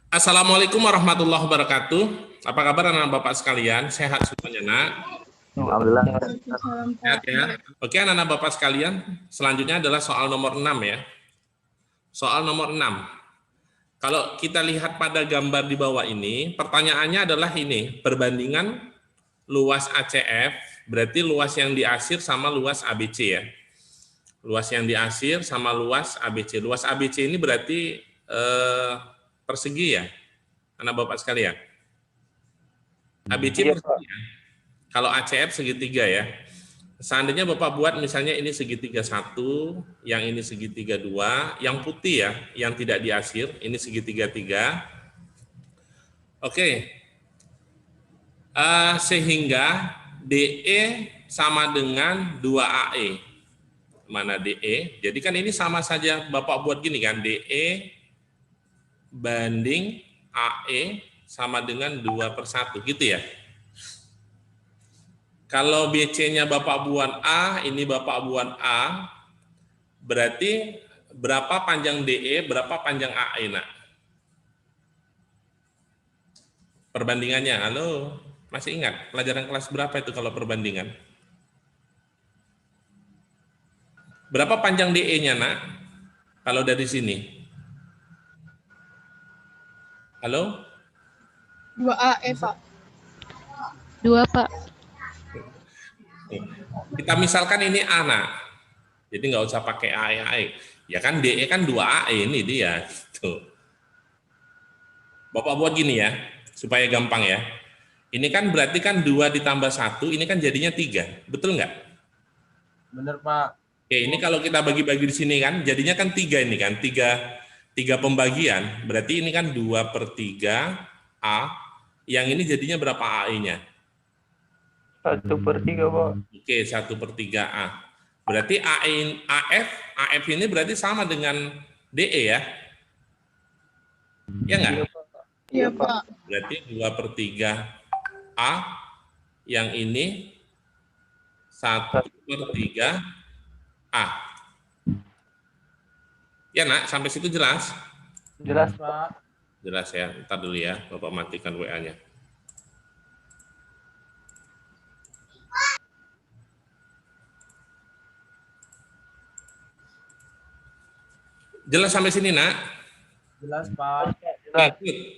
Assalamualaikum warahmatullahi wabarakatuh. Apa kabar anak bapak sekalian? Sehat semuanya, nak? Alhamdulillah. Waalaikumsalam, Sehat Pak. ya? Oke, anak bapak sekalian. Selanjutnya adalah soal nomor 6 ya. Soal nomor 6. Kalau kita lihat pada gambar di bawah ini, pertanyaannya adalah ini, perbandingan luas ACF, berarti luas yang diarsir sama luas ABC ya. Luas yang diarsir sama luas ABC. Luas ABC ini berarti persegi ya, anak bapak sekalian. ABC persegi ya. Kalau ACF segitiga ya. Seandainya Bapak buat misalnya ini segitiga 1, yang ini segitiga 2, yang putih ya, yang tidak diarsir, ini segitiga 3. Oke. Sehingga DE sama dengan 2AE. Mana DE? Jadi kan ini sama saja Bapak buat gini kan, DE banding AE sama dengan 2/1 gitu ya. Kalau BC-nya Bapak buat A, ini Bapak buat A, berarti berapa panjang DE, berapa panjang AE, nak? Perbandingannya, halo? Masih ingat? Pelajaran kelas berapa itu kalau perbandingan? Berapa panjang DE-nya, nak? Kalau dari sini? Halo? 2AE, Pak. 2, Pak. Kita misalkan ini A, nak. Jadi nggak usah pakai AE. Ya kan DE kan 2AE, ini dia. Gitu. Bapak buat gini ya, supaya gampang ya. Ini kan berarti kan 2 ditambah 1, ini kan jadinya 3. Betul nggak? Bener, Pak. Oke, ini kalau kita bagi-bagi di sini kan, jadinya kan 3 ini kan, 3 pembagian. Berarti ini kan 2/3 A. Yang ini jadinya berapa AE-nya? 1/3, Pak. Oke, 1/3 A. Berarti AF ini berarti sama dengan DE ya? Ya nggak? Iya, Pak. Berarti 2/3 A, yang ini 1/3 A. Ya, nak, sampai situ jelas? Jelas, Pak. Jelas ya, ntar dulu ya, Bapak matikan WA-nya. Jelas sampai sini, nak? Jelas, Pak.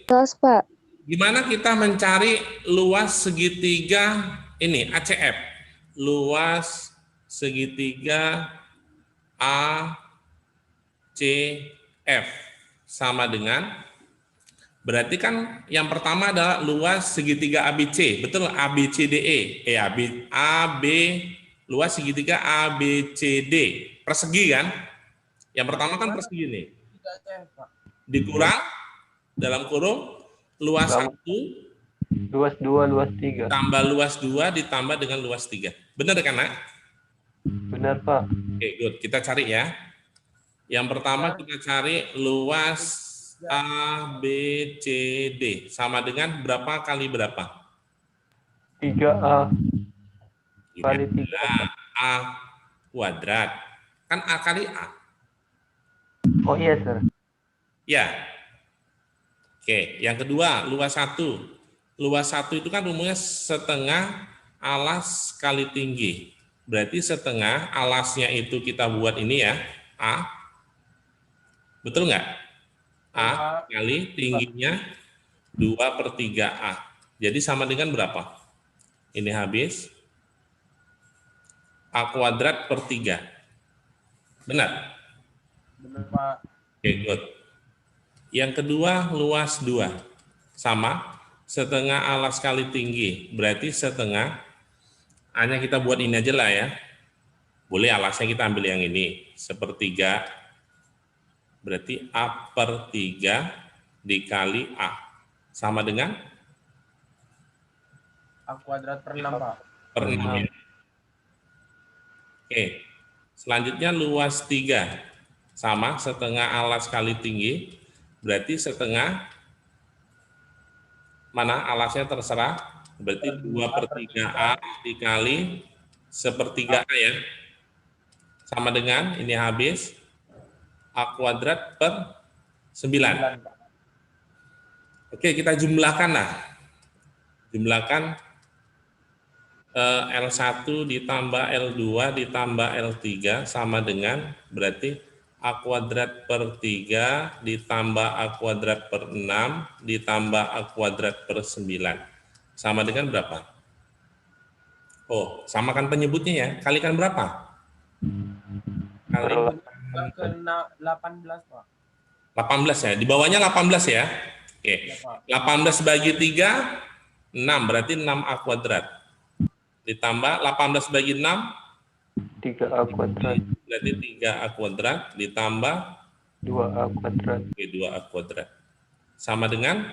Jelas, Pak. Gimana kita mencari luas segitiga ini, ACF? Luas segitiga ACF sama dengan, berarti kan yang pertama adalah luas segitiga ABC, betul? ABCDE, luas segitiga ABCD, persegi kan? Yang pertama kan persegi nih. Dikurang dalam kurung luas 1 Luas 2, luas 3. tambah luas 2 ditambah dengan luas 3. Benar kan, nak? Benar, Pak. Oke, good. Kita cari ya. Yang pertama kita cari luas ABCD sama dengan berapa kali berapa? 3A kali 3. A kuadrat. Kan A kali A. Oh iya, Sir. Ya. Oke, yang kedua, luas 1. Luas 1 itu kan rumusnya setengah alas kali tinggi. Berarti setengah alasnya itu kita buat ini ya, A. Betul nggak? A kali tingginya 2/3A. Jadi sama dengan berapa? Ini habis. A kuadrat per 3. Benar? Benar, Pak. Oke, good. Yang kedua, luas 2. Sama, setengah alas kali tinggi. Berarti setengah, hanya kita buat ini aja lah ya. Boleh alasnya kita ambil yang ini. 1/3. Berarti A/3 dikali A. Sama dengan? A kuadrat per 6, Pak. Per 6 ya. Oke. Selanjutnya luas 3. Sama, setengah alas kali tinggi. Berarti setengah, mana alasnya terserah, berarti 2/3A dikali 1/3A ya. Sama dengan, ini habis, A kuadrat per 9. Oke, kita jumlahkan lah. Jumlahkan L1 ditambah L2 ditambah L3 sama dengan berarti A kuadrat per 3 ditambah A kuadrat per 6 ditambah A kuadrat per 9. Sama dengan berapa? Oh, samakan penyebutnya ya. Kalikan berapa? Kalikan Ke 18, Pak. 18 ya. Di bawahnya 18 ya. Oke. Ya, Pak. 18 bagi 3, 6. Berarti 6A kuadrat. Ditambah 18 bagi 6, 3A kuadrat. berarti 3A kuadrat. Ditambah 2A kuadrat. 2A kuadrat. Sama dengan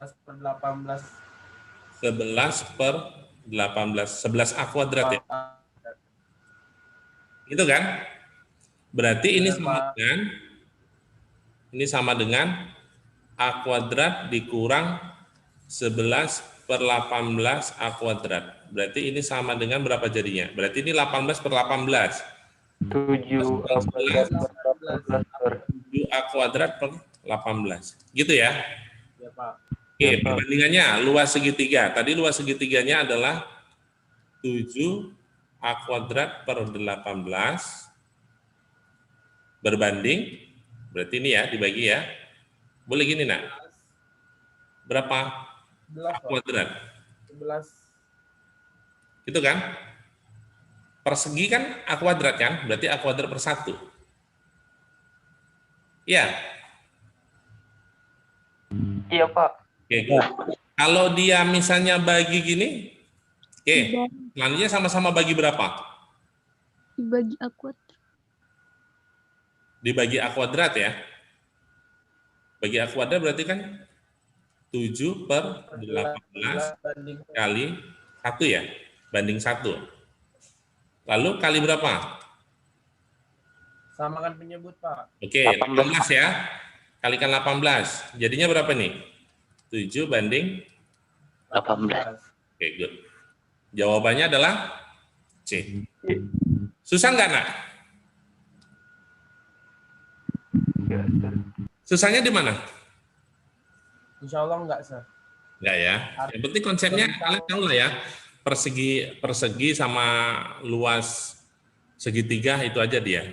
18. 11 per 18. 11A kuadrat ya. Itu kan? Berarti ini sama dengan A kuadrat dikurang 11 per 18 A kuadrat. Berarti ini sama dengan berapa jadinya? Berarti ini 18 per 18. 7A kuadrat per 7A kuadrat per 18. Gitu ya? Ya, Pak. Oke, perbandingannya luas segitiga. Tadi luas segitiganya adalah 7A kuadrat per 18 berbanding, berarti ini ya, dibagi ya. Boleh gini, nak? Berapa? A kuadrat. 11. Gitu kan? Persegi kan A kuadrat kan? Berarti A kuadrat per 1. Iya. Iya, Pak. Oke, good. Kalau dia misalnya bagi gini, oke, selanjutnya sama-sama bagi berapa? Dibagi A kuadrat. Dibagi A kuadrat ya. Bagi A kuadrat berarti kan 7 per 18 kali 1 ya, banding 1. Lalu kali berapa? Samakan penyebut, Pak. Oke, 18 ya. Kalikan 18. Jadinya berapa nih? 7 banding 18. Oke, good. Jawabannya adalah C. Susah nggak, nak? Ya, Sir. Susahnya di mana? Insya Allah enggak, Sir. Enggak ya. Yang penting konsepnya kalian tahu lah ya. Persegi sama luas segitiga itu aja dia.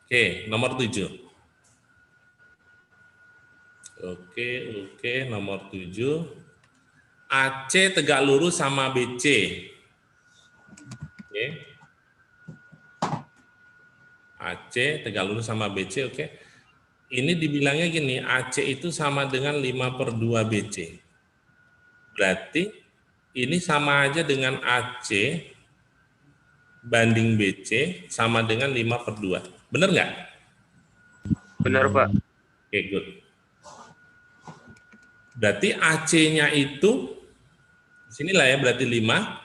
Oke, nomor 7. Oke, nomor 7. AC tegak lurus sama BC. Oke. AC tegak lurus sama BC, oke. Ini dibilangnya gini, AC itu sama dengan 5/2 BC. Berarti ini sama aja dengan AC banding BC sama dengan 5/2. Benar nggak? Benar, Pak. Oke, good. Berarti AC-nya itu, sinilah ya, berarti 5,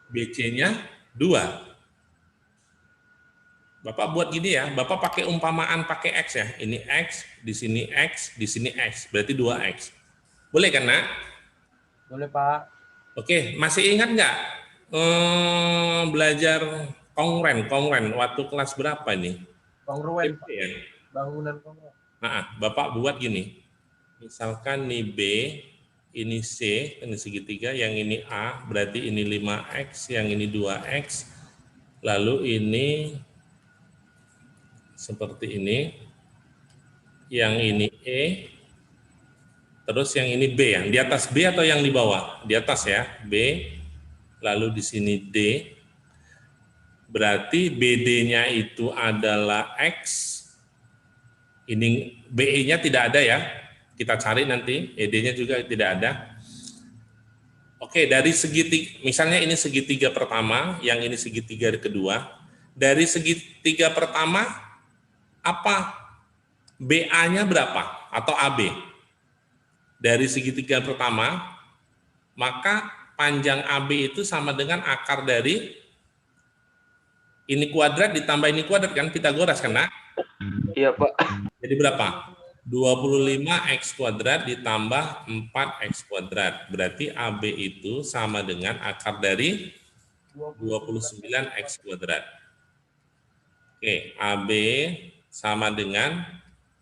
BC-nya 2. Bapak buat gini ya, Bapak pakai umpamaan pakai X ya. Ini X, di sini X, di sini X. Berarti 2X. Boleh kan, nak? Boleh, Pak. Oke, masih ingat nggak belajar kongren waktu kelas berapa nih? Kongruen, Pak. Ya? Bangunan kongruen. Nah, Bapak buat gini. Misalkan ini B, ini C, ini segitiga, yang ini A, berarti ini 5X, yang ini 2X, lalu ini seperti ini, yang ini E, terus yang ini B ya, di atas B atau yang di bawah? Di atas ya, B, lalu di sini D, berarti BD-nya itu adalah X, ini BE-nya tidak ada ya, kita cari nanti, ED-nya juga tidak ada. Oke, dari segitiga, misalnya ini segitiga pertama, yang ini segitiga kedua, dari segitiga pertama, apa BA-nya berapa atau AB? Dari segitiga pertama, maka panjang AB itu sama dengan akar dari ini kuadrat ditambah ini kuadrat kan, Pitagoras kan, nak? Iya, Pak. Jadi berapa? 25X kuadrat ditambah 4X kuadrat. Berarti AB itu sama dengan akar dari 29X kuadrat. Oke, AB sama dengan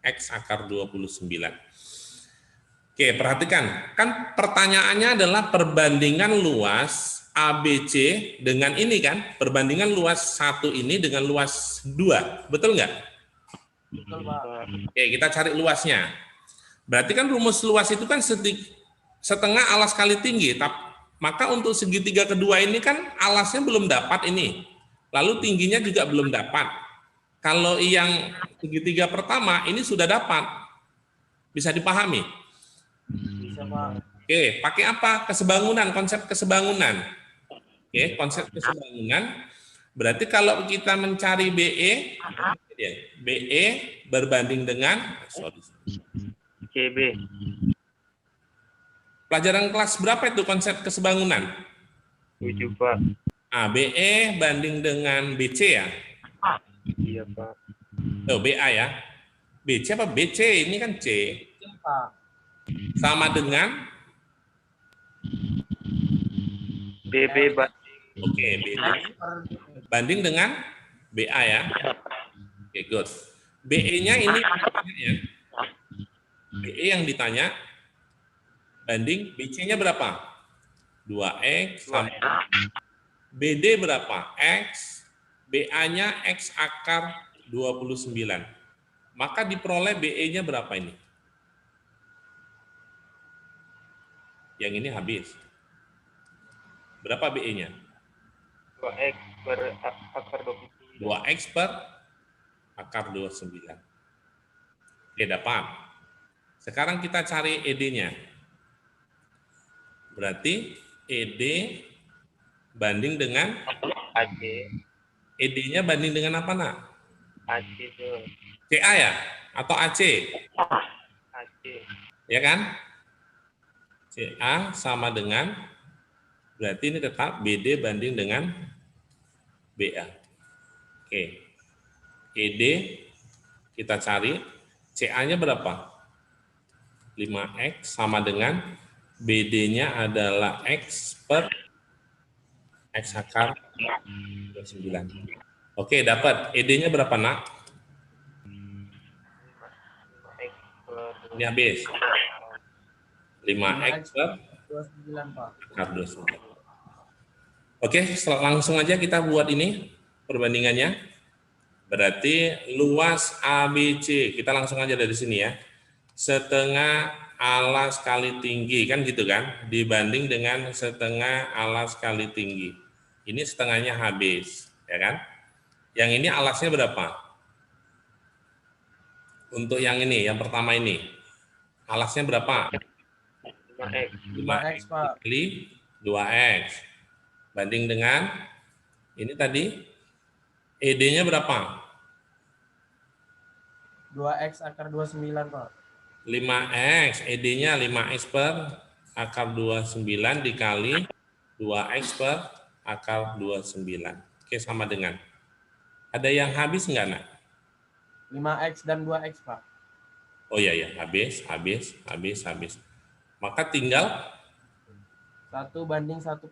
X akar 29. Oke, perhatikan. Kan pertanyaannya adalah perbandingan luas ABC dengan ini kan. Perbandingan luas 1 ini dengan luas 2. Betul nggak? Betul, Pak. Oke, kita cari luasnya. Berarti kan rumus luas itu kan setengah alas kali tinggi. Maka untuk segitiga kedua ini kan alasnya belum dapat ini. Lalu tingginya juga belum dapat. Kalau yang segitiga pertama ini sudah dapat. Bisa dipahami? Bisa, Pak. Oke, pakai apa? Kesebangunan, konsep kesebangunan. Oke, konsep kesebangunan. Berarti kalau kita mencari BE, BE berbanding dengan CB. pelajaran kelas berapa itu konsep kesebangunan? 7, Pak. Ah, BE banding dengan BC ya? Iya, Pak. Oh, BA ya. BC apa BC? Ini kan C. Pak. Sama dengan BB, Pak. oke, BB banding dengan BA ya. Oke, good. BE-nya ini ya. BE yang ditanya banding BC-nya berapa? 2X sama BD berapa? X. BA-nya X akar 29. Maka diperoleh BE-nya berapa ini? Yang ini habis. Berapa BE-nya? 2X per akar 29. 2X per akar 29. Oke, dapat. Sekarang kita cari ED-nya. Berarti ED banding dengan AC. ED-nya banding dengan apa, nak? AC itu. CA ya? Atau AC? AC. Ya kan? CA sama dengan, berarti ini tetap BD banding dengan BA. Oke. ED kita cari, CA-nya berapa? 5X sama dengan BD-nya adalah X per X akar 29. Oke, dapat. ED-nya berapa, nak? Ini habis. 5X per 29, Pak. akar 29. Oke, langsung aja kita buat ini perbandingannya. Berarti luas ABC, kita langsung aja dari sini ya. Setengah alas kali tinggi, kan gitu kan? Dibanding dengan setengah alas kali tinggi. Ini setengahnya habis, ya kan? Yang ini alasnya berapa? Untuk yang ini, yang pertama ini. Alasnya berapa? 5X. 5X Pak. kali 2X. Banding dengan ini tadi ED-nya berapa? 2X akar 29, Pak. 5X, ED-nya 5X per akar 29 dikali 2X per akar 29. Oke, sama dengan. Ada yang habis enggak, nak? 5X dan 2X, Pak. Oh iya, ya, habis. Maka tinggal 1:1/29,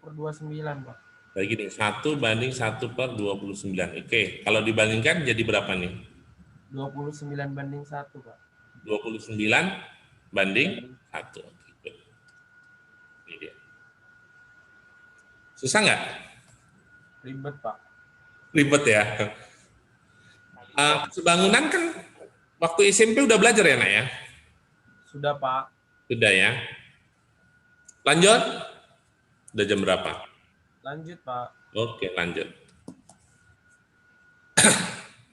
Pak. kayak gini, 1 banding 1 per 29. Oke, kalau dibandingkan jadi berapa nih? 29:1, Pak. 29 banding 1. Ini dia. Susah nggak? Ribet, Pak. Ribet ya. Kesebangunan kan waktu SMP udah belajar ya, nak ya? Sudah, Pak. Sudah ya. Lanjut? Udah jam berapa? Lanjut, Pak. Oke, lanjut.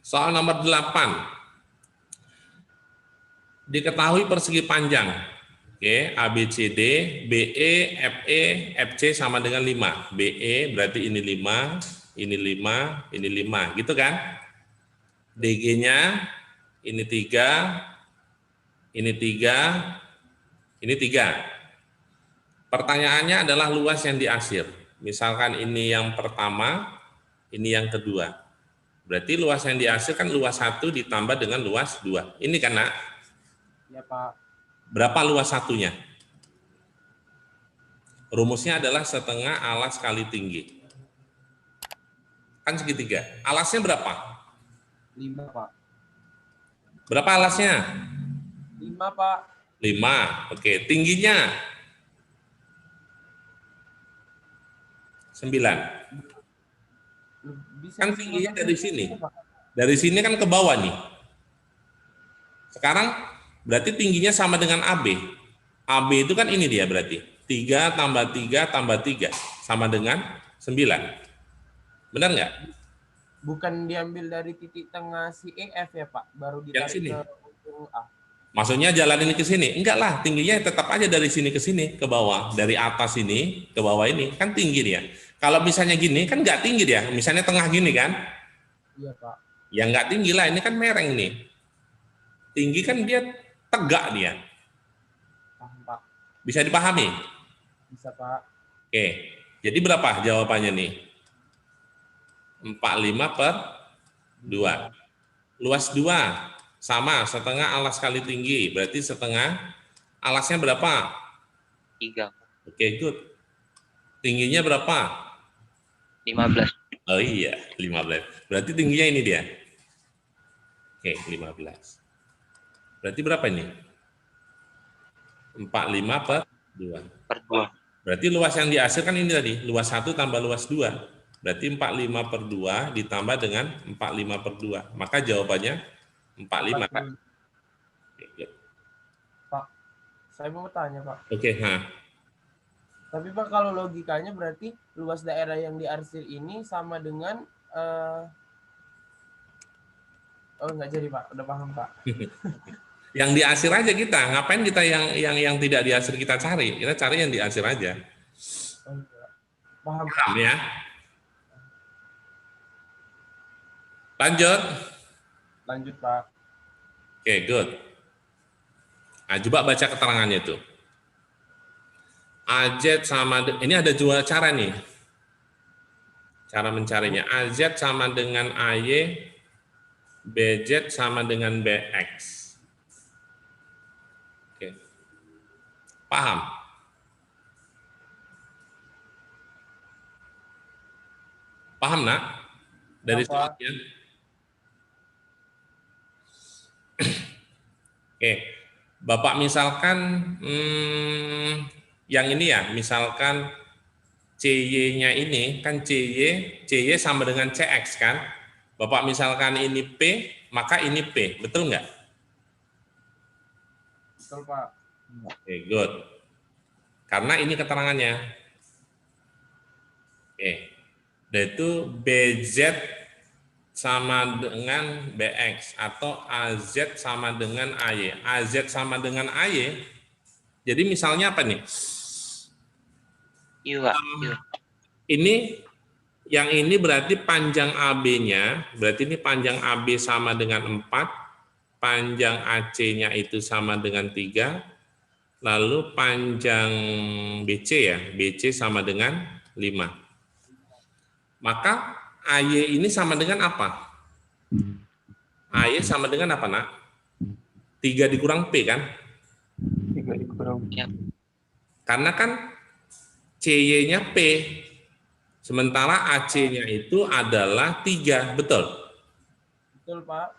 Soal nomor 8. Diketahui persegi panjang. Oke, ABCD, BE, FE, FC sama dengan 5. BE berarti ini 5, ini 5, ini 5, gitu kan? DG-nya ini 3, ini 3, ini 3. Pertanyaannya adalah luas yang diakhir. Misalkan ini yang pertama, ini yang kedua. Berarti luas yang diakhir kan luas 1 ditambah dengan luas 2. Ini kan, nak? Ya, Pak. Berapa luas satunya? Rumusnya adalah setengah alas kali tinggi. Kan segitiga. Alasnya berapa? 5, Pak. Berapa alasnya? 5, Pak. 5. Oke, tingginya 9. Bisa Kan disinggung tingginya sampai dari sini, sini. Pak. Dari sini kan ke bawah nih. Sekarang berarti tingginya sama dengan AB. AB itu kan ini dia berarti. 3 tambah 3 tambah 3 sama dengan 9. Benar nggak? Bukan diambil dari titik tengah si EF ya, Pak, baru Yang ditarik sini. ke ujung A. Maksudnya jalan ini ke sini? Enggak lah, tingginya tetap aja dari sini ke sini, ke bawah. Dari atas ini ke bawah ini, kan tinggi dia. Kalau misalnya gini, kan nggak tinggi dia. Misalnya tengah gini kan, Iya, Pak. ya nggak tinggi lah, ini kan mereng nih. Tinggi kan dia tegak dia. Paham, Pak. Bisa dipahami? Bisa, Pak. Oke, jadi berapa jawabannya nih? 45 per 2. Luas 2, sama, setengah alas kali tinggi. Berarti setengah alasnya berapa? 3. Oke, good. Tingginya berapa? 15. Oh iya, 15. Berarti tingginya ini dia. Oke, 15. Berarti berapa ini? 45 per 2. Per 2. Berarti luas yang dihasilkan ini tadi, luas 1 tambah luas 2. Berarti 45 per 2 ditambah dengan 45 per 2. Maka jawabannya 45 kan? Oke, good. Pak, saya mau tanya, Pak. Oke, nah. Tapi Pak, kalau logikanya berarti luas daerah yang diarsir ini sama dengan oh nggak jadi, Pak, udah paham, Pak. Yang diasir aja kita. Ngapain kita yang tidak diasir kita cari? Kita cari yang diasir aja. Oh, iya. Paham, Pak. Paham ya? Lanjut. Lanjut, Pak. Oke, good. Nah, coba baca keterangannya itu. AZ sama, ini ada dua cara nih. Cara mencarinya. AZ sama dengan AY, BZ sama dengan BX. Oke. Paham? Paham, nak? Dari Apa? soalnya. Oke. Bapak misalkan yang ini ya, misalkan CY-nya ini kan CY sama dengan CX kan. Bapak misalkan ini P, maka ini P. Betul nggak? Betul, Pak. Oke, good. Karena ini keterangannya. Oke. Yaitu BZ sama dengan BX atau AZ sama dengan AY. AZ sama dengan AY. Jadi misalnya apa nih? Iya, Pak. Iya. Ini yang ini berarti panjang AB-nya, berarti ini panjang AB sama dengan 4, panjang AC-nya itu sama dengan 3, lalu panjang BC ya, BC sama dengan 5. Maka AY ini sama dengan apa? AY sama dengan apa, nak? 3 dikurang P kan? 3 dikurang. Ya. Karena kan CY-nya P, sementara AC-nya itu adalah 3, betul? Betul, Pak.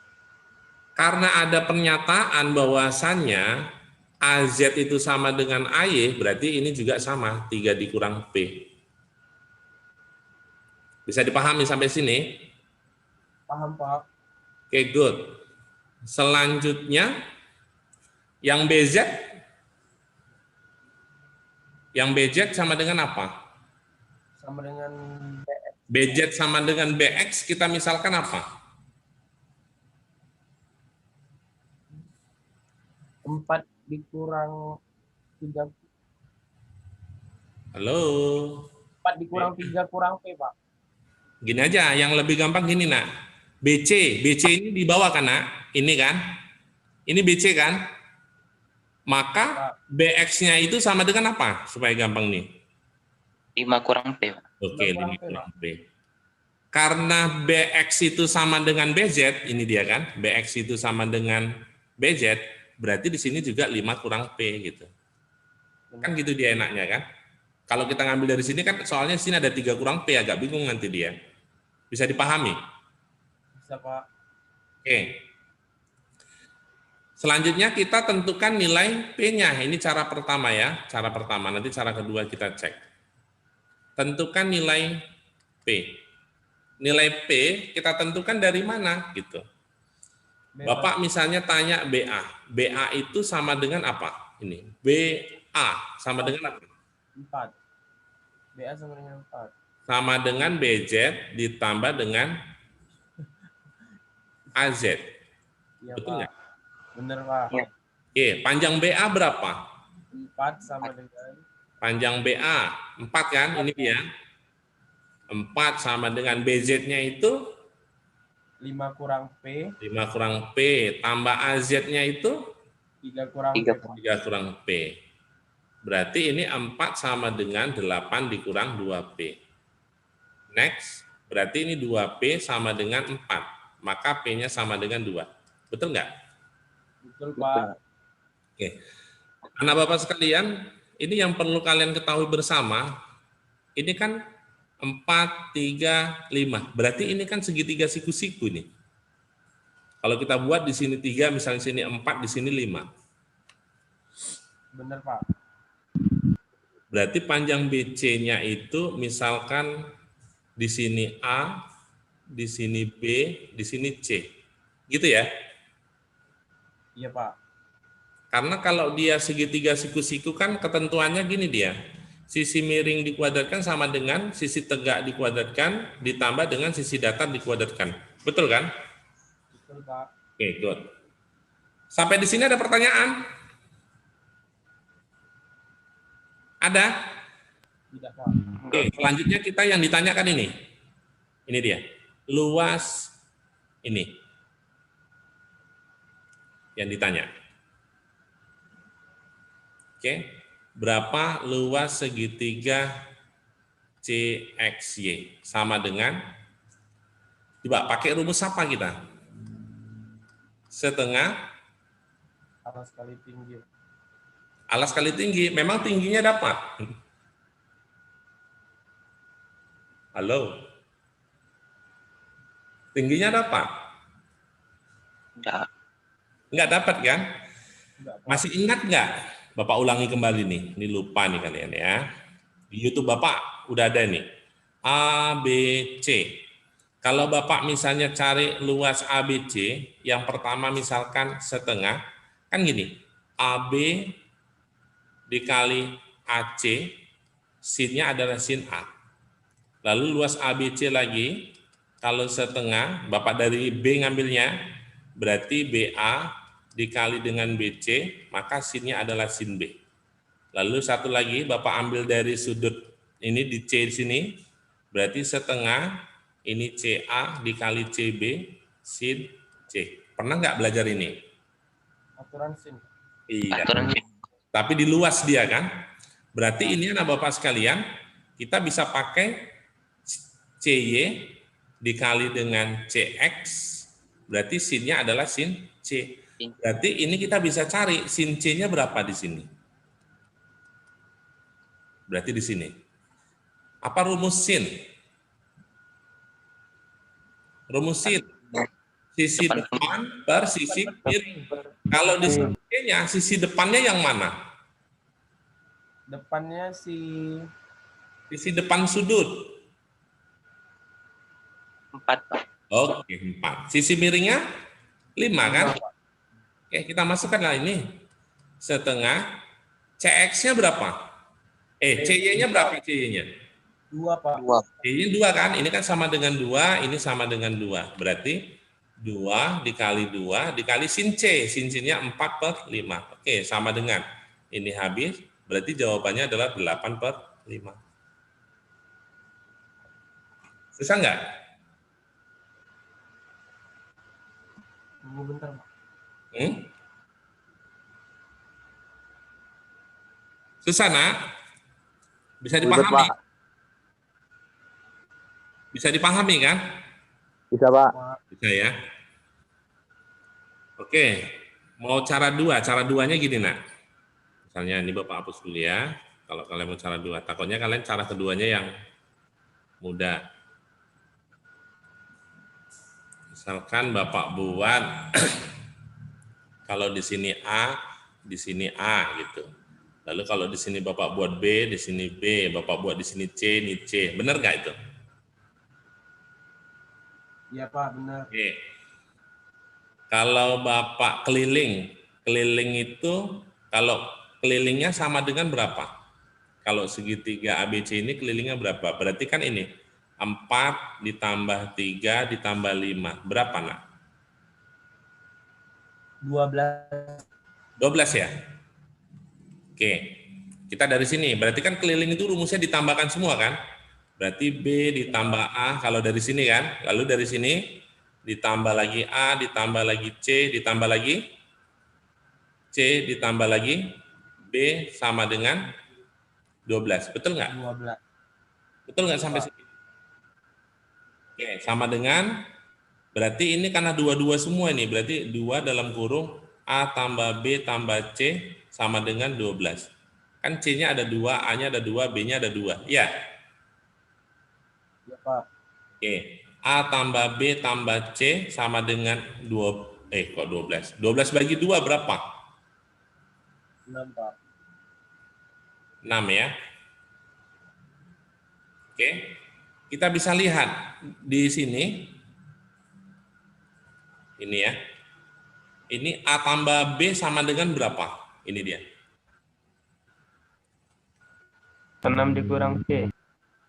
Karena ada pernyataan bahwasannya AZ itu sama dengan AY, berarti ini juga sama, 3 dikurang P. Bisa dipahami sampai sini? Paham, Pak. Oke, good. Selanjutnya, yang BZ sama dengan apa? Sama dengan BX. BZ sama dengan BX, kita misalkan apa? 4 dikurang 3. Halo? 4 dikurang 3 kurang P, Pak. Gini aja, yang lebih gampang gini, nak. BC ini di bawah kan, nak? Ini kan? Ini BC kan? Maka BX-nya itu sama dengan apa? Supaya gampang nih. 5 kurang P, Pak. Oke, 5 5 kurang B. Karena BX itu sama dengan BZ, ini dia kan? BX itu sama dengan BZ, berarti di sini juga 5 kurang P gitu. Kan gitu dia enaknya kan? Kalau kita ngambil dari sini kan soalnya di sini ada 3 kurang P, agak bingung nanti dia. Bisa dipahami? Bisa, Pak. Oke. Selanjutnya kita tentukan nilai P-nya. Ini cara pertama ya, cara pertama. Nanti cara kedua kita cek. Tentukan nilai P. Nilai P kita tentukan dari mana gitu. Bapak misalnya tanya BA. BA itu sama dengan apa? Ini. BA sama dengan apa? 4. BA sama dengan 4. Sama dengan BZ ditambah dengan AZ. Iya, Betul Pak. nggak? Bener, Pak. Iya. Oke, panjang BA berapa? 4 sama dengan Panjang BA 4 kan? Ini dia. 4 sama dengan BZ-nya itu 5 kurang P, 5 kurang P tambah AZ-nya itu 3 kurang P, 3. Pak. 3 kurang P. Berarti ini 4 sama dengan 8 dikurang 2P. Next, berarti ini 2P sama dengan 4. Maka P-nya sama dengan 2. Betul nggak? Betul, Pak. Oke. Anak Bapak sekalian, ini yang perlu kalian ketahui bersama, ini kan 4, 3, 5. Berarti ini kan segitiga siku-siku nih. Kalau kita buat di sini 3, misalnya sini 4, di sini 5. Bener, Pak. Berarti panjang BC-nya itu misalkan di sini A, di sini B, di sini C. Gitu ya? Iya, Pak. Karena kalau dia segitiga siku-siku kan ketentuannya gini dia. Sisi miring dikuadratkan sama dengan sisi tegak dikuadratkan ditambah dengan sisi datar dikuadratkan. Betul kan? Betul, Pak. Oke, good. Sampai di sini ada pertanyaan? Ada? Tidak, Pak. Oke, selanjutnya kita yang ditanyakan ini. Ini dia. Luas ini. Yang ditanya. Oke. Berapa luas segitiga CXY? Sama dengan, coba pakai rumus apa kita? Setengah Alas kali tinggi. alas kali tinggi. Memang tingginya dapat. Halo? Tingginya dapat? Enggak. Enggak dapat kan? Tidak, Pak. Masih ingat nggak? Bapak ulangi kembali nih. Ini lupa nih kalian ya. Di YouTube Bapak udah ada nih. A, B, C. Kalau Bapak misalnya cari luas ABC, yang pertama misalkan setengah, kan gini. AB dikali AC, sin-nya adalah sin A. Lalu luas ABC lagi, kalau setengah, Bapak dari B ngambilnya, berarti BA dikali dengan BC, maka sin-nya adalah sin B. Lalu satu lagi, Bapak ambil dari sudut ini di C di sini, berarti setengah, ini CA dikali CB, sin C. Pernah nggak belajar ini? Aturan sin. Iya. Aturan sih. Tapi di luas dia kan. Berarti ini anak Bapak sekalian, kita bisa pakai CY dikali dengan CX, berarti sin-nya adalah sin C. Berarti ini kita bisa cari sin C-nya berapa di sini. Berarti di sini. Apa rumus sin? Rumus sin. Sisi depan per sisi miring. Kalau di sini sisi depannya yang mana? Depannya Sisi depan sudut. 4, Pak. Oke, 4. Sisi miringnya 5 kan? Oke, kita masukkanlah ini. Setengah. CX-nya berapa? CY-nya berapa CY-nya? 2, Pak. 2. CY-nya 2 kan? Ini kan sama dengan 2, ini sama dengan 2. Berarti 2 dikali 2 dikali sin C. Sin-nya 4/5. Oke, sama dengan. Ini habis. Berarti jawabannya adalah 8/5. Susah nggak? Tunggu bentar, Pak. Susah, nak? Bisa dipahami? Bisa dipahami kan? Bisa, Pak. Bisa ya. Oke, mau cara 2. Cara 2-nya gini, nak. Misalnya ini Bapak hapus dulu ya. Kalau kalian mau cara 2, takutnya kalian cara keduanya yang mudah. Misalkan Bapak buat Kalau di sini A, di sini A gitu. Lalu kalau di sini Bapak buat B, di sini B, Bapak buat di sini C, ini C. Benar nggak itu? Iya Pak, benar. Oke. Kalau Bapak keliling, keliling itu kalau kelilingnya sama dengan berapa? Kalau segitiga ABC ini kelilingnya berapa? Berarti kan ini 4 ditambah 3 ditambah 5. Berapa, Nak? 12. 12 ya? Oke. Kita dari sini. Berarti kan keliling itu rumusnya ditambahkan semua kan? Berarti B ditambah A kalau dari sini kan? Lalu dari sini ditambah lagi A, ditambah lagi C, ditambah lagi C, ditambah lagi B sama dengan 12. Betul nggak? 12. Betul nggak sampai sini? Oke, sama dengan, berarti ini karena dua-dua semua ini, berarti 2 dalam kurung A tambah B tambah C sama dengan 12. Kan C-nya ada 2, A-nya ada 2, B-nya ada 2. Iya? Iya Pak. Oke, A tambah B tambah C sama dengan 12. 12 bagi 2 berapa? 6 Pak. 6 ya. Oke, kita bisa lihat di sini, ini ya, ini A tambah B sama dengan berapa? Ini dia. 6 dikurang C.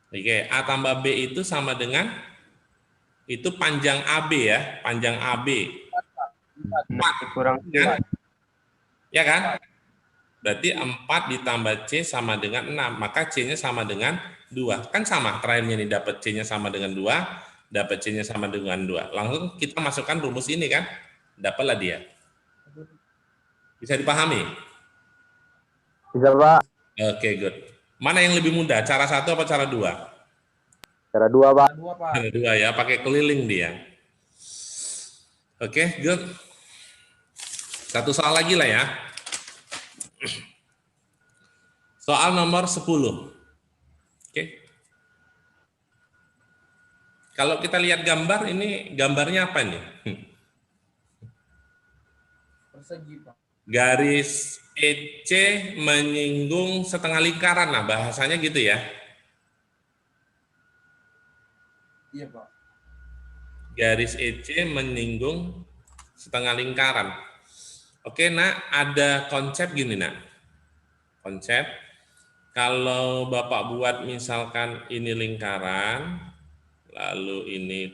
Oke, A tambah B itu sama dengan, itu panjang AB ya, panjang AB. 6 dikurang C. Kan? Ya kan? Berarti 4 ditambah C sama dengan 6, maka C-nya sama dengan 2. Kan sama, terakhirnya nih dapat C-nya sama dengan 2, dapat C-nya sama dengan 2. Langsung kita masukkan rumus ini kan, dapatlah dia. Bisa dipahami? Bisa Pak. Oke, good. Mana yang lebih mudah, cara 1 apa cara 2? Cara 2 Pak. 2 Pak. Cara 2 ya, pakai keliling dia. Oke, good. Satu soal lagi lah ya. Soal nomor 10. Oke. Kalau kita lihat gambar, ini gambarnya apa nih? Persegi Pak. Garis EC menyinggung setengah lingkaran, nah bahasanya gitu ya. Iya Pak. Garis EC menyinggung setengah lingkaran. Oke, Nak, ada konsep gini, Nak. Konsep, kalau Bapak buat misalkan ini lingkaran, lalu ini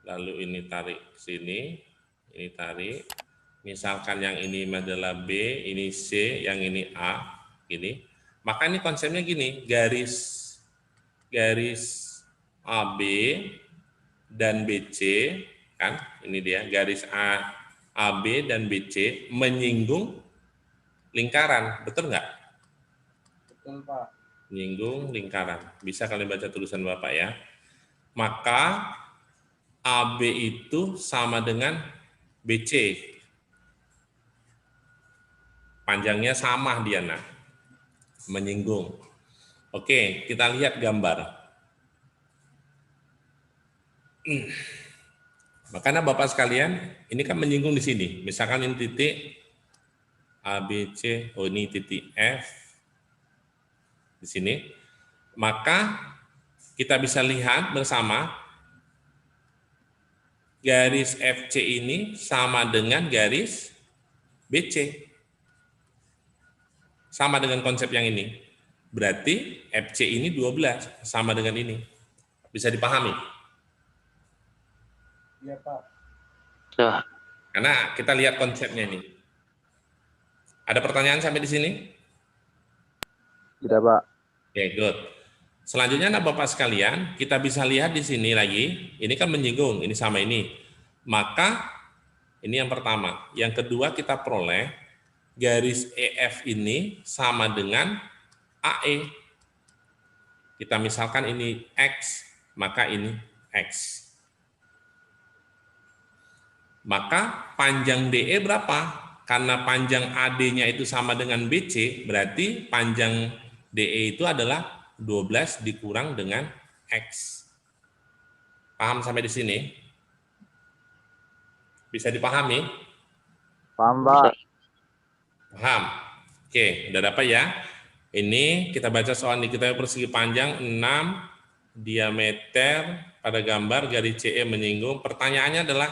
lalu ini tarik sini, ini tarik. Misalkan yang ini adalah B, ini C, yang ini A, gini. Maka ini konsepnya gini, garis AB dan BC, kan? Ini dia, garis AB dan BC menyinggung lingkaran, betul nggak? Betul Pak. Menyinggung lingkaran. Bisa kalian baca tulisan Bapak ya. Maka AB itu sama dengan BC. Panjangnya sama dia, nah. Menyinggung. Oke, kita lihat gambar. Makanya Bapak sekalian, ini kan menyinggung di sini. Misalkan ini titik ABC, oh ini titik F di sini. Maka kita bisa lihat bersama garis FC ini sama dengan garis BC. Sama dengan konsep yang ini. Berarti FC ini 12 sama dengan ini. Bisa dipahami? Iya Pak. Tuh. Karena kita lihat konsepnya ini. Ada pertanyaan sampai di sini? Tidak Pak. Oke, good. Selanjutnya, nah, Bapak sekalian, kita bisa lihat di sini lagi, ini kan menyinggung, ini sama ini. Maka, ini yang pertama. Yang kedua, kita peroleh garis EF ini sama dengan AE. Kita misalkan ini X, maka ini X. Maka panjang DE berapa? Karena panjang AD-nya itu sama dengan BC, berarti panjang DE itu adalah 12 dikurang dengan X. Paham sampai di sini? Bisa dipahami? Paham, Pak. Paham? Oke, udah dapat ya? Ini kita baca soal diketahui persegi panjang 6, diameter pada gambar garis CE menyinggung. Pertanyaannya adalah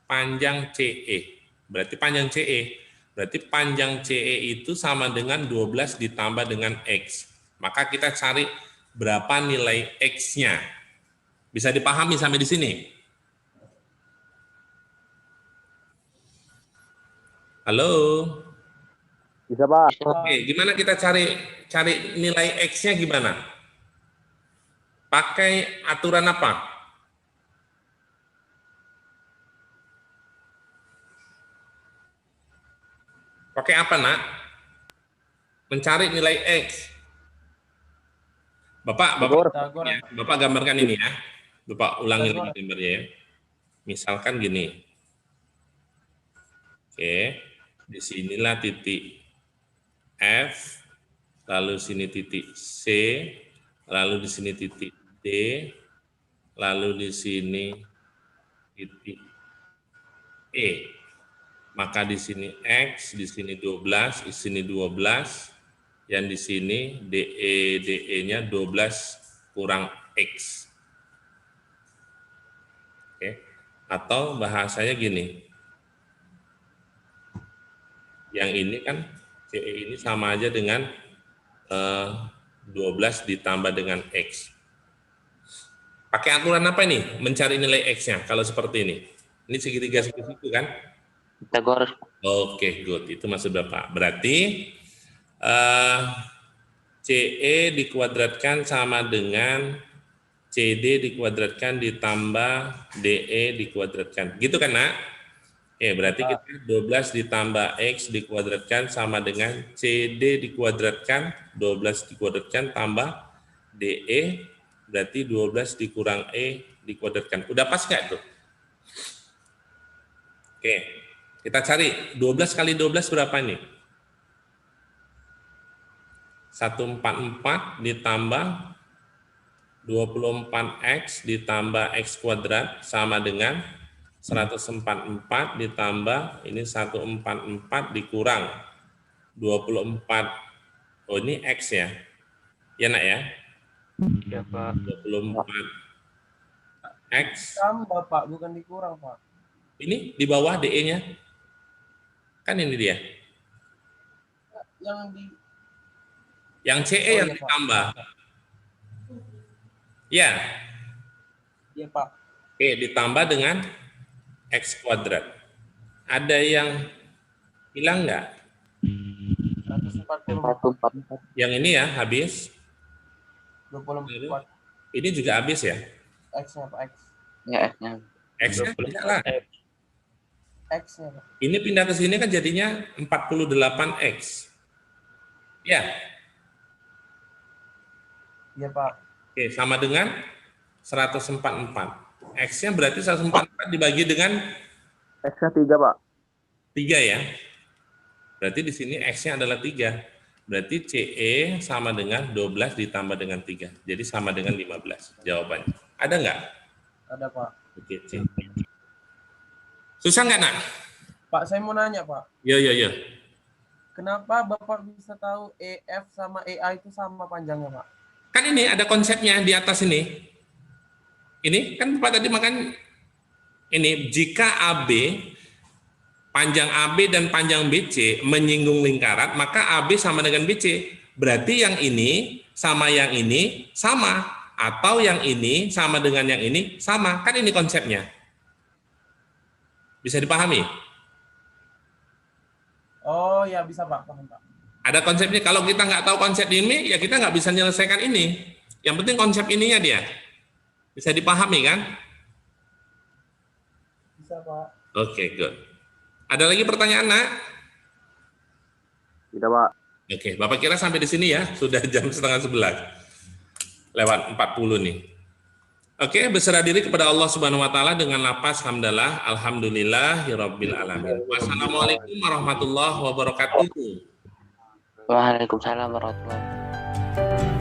panjang CE. Berarti panjang CE. Berarti panjang CE itu sama dengan 12 ditambah dengan X. Maka kita cari berapa nilai X-nya. Bisa dipahami sampai di sini? Halo? Bisa, Pak. Oke, gimana kita cari nilai X-nya gimana? Pakai aturan apa? Pakai apa, Nak? Mencari nilai X. Bapak gambarkan ini ya. Bapak ulangi lagi gambarnya ya. Misalkan gini. Oke, di sinilah titik F, lalu sini titik C, lalu di sini titik D, lalu di sini titik E. Maka di sini X, di sini 12, di sini 12, yang di sini DE-nya 12 kurang X. Oke. Atau bahasanya gini. Yang ini kan CE ini sama aja dengan 12 ditambah dengan X. Pakai aturan apa ini? Mencari nilai X-nya kalau seperti ini. Ini segitiga segitu kan? Pitagoras. Oke, good. Itu maksud Bapak. Berarti CE dikuadratkan sama dengan CD dikuadratkan ditambah DE dikuadratkan. Gitu kan, Nak? Berarti kita 12 ditambah X dikuadratkan sama dengan CD dikuadratkan, 12 dikuadratkan tambah DE, berarti 12 dikurang E dikuadratkan. Udah pas nggak tuh? Oke, kita cari 12 kali 12 berapa nih? 144 ditambah 24X ditambah X kuadrat sama dengan 144 ditambah ini 144 dikurang 24. Oh, ini X ya. Ya, Nak ya? Ya, Pak. 24 X. Tambah, Pak, bukan dikurang, Pak. Ini di bawah DE-nya. Kan ini dia. Yang CE yang iya, Pak. ditambah. Ya. Iya, Pak. Oke, ditambah dengan X kuadrat. Ada yang hilang nggak? 144. Yang ini ya, habis. 24 Ini juga habis ya? X-nya, Pak. X. Ya, X-nya. X-nya tidak lah. X-nya, Pak. Ini pindah ke sini kan jadinya 48X. Ya. Iya, Pak. Oke, sama dengan 144. X-nya berarti 144 dibagi dengan X-nya 3, Pak. 3 ya. Berarti di sini X-nya adalah 3. Berarti CE sama dengan 12 ditambah dengan 3. Jadi sama dengan 15 jawabannya. Ada nggak? Ada, Pak. Oke, CE. Susah nggak, Nak? Pak, saya mau nanya, Pak. Iya. Kenapa Bapak bisa tahu EF sama EA itu sama panjangnya, Pak? Kan ini ada konsepnya di atas ini. Ini kan Bapak tadi makan ini jika AB panjang AB dan panjang BC menyinggung lingkaran, maka AB sama dengan BC. Berarti yang ini sama yang ini sama, atau yang ini sama dengan yang ini sama. Kan ini konsepnya. Bisa dipahami? Oh, ya bisa, Pak. Paham, Pak. Ada konsepnya. Kalau kita nggak tahu konsep ini, ya kita nggak bisa menyelesaikan ini. Yang penting konsep ininya dia. Bisa dipahami kan? Bisa, Pak. Oke, good. Ada lagi pertanyaan, Nak? Tidak, Pak. Oke, Bapak kira sampai di sini ya? Sudah jam 10:30. Lewat 40 nih. Oke, berserah diri kepada Allah Subhanahu wa taala dengan lafaz hamdalah, alhamdulillahirabbil alamin. Wassalamualaikum warahmatullahi wabarakatuh. Waalaikumsalam warahmatullahi wabarakatuh.